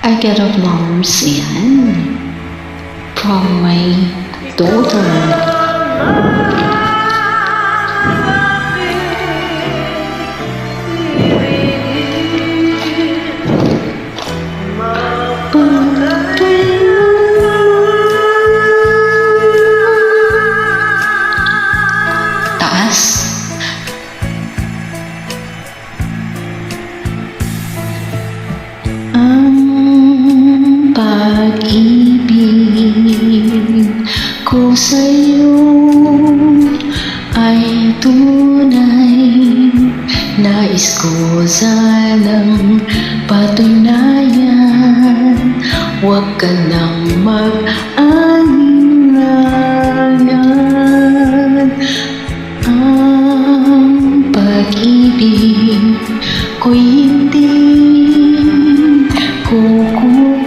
I get of moms yan from my daughter. Taas. Ang pag-ibig ko sa'yo ay tunay. Nais ko sanang patunayan, huwag ka nang mag-alinlangan. Ang pag-ibig ko'y hindi kukupas,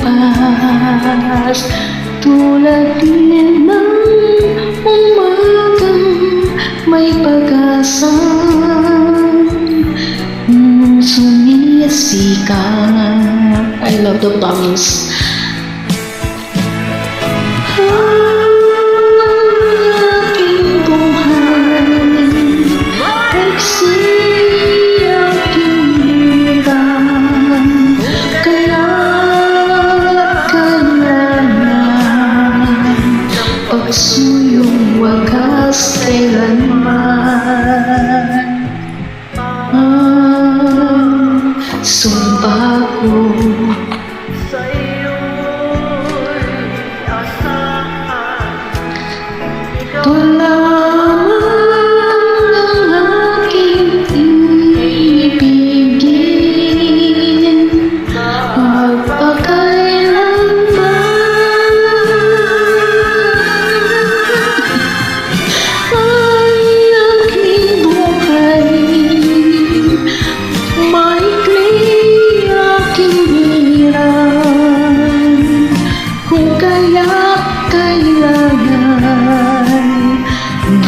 tulad din ng umagang may pag-asa. Sumisikat. I love the bounce. Aking buhay ay siyang hiniram, kaya't kailangan pagsuyong wagas kailanman. Sumpa ko sa'yo'y asahan, ito lamang ang aking ibigin, magpakailanman. Ay aking buhay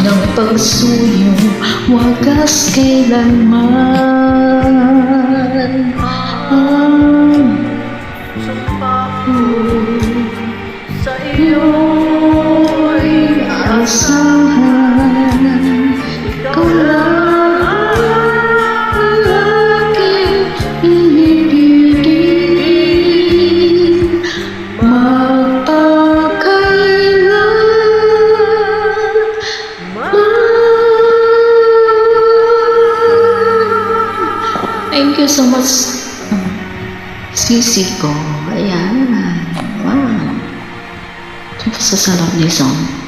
ng pagsuyong wagas kailanman. Sumpa ko sa iyo'y asahan, ikaw lang ang aking inibigin, Thank you so much, sisi ko. Ayan. Wow. Sa sarap ni song.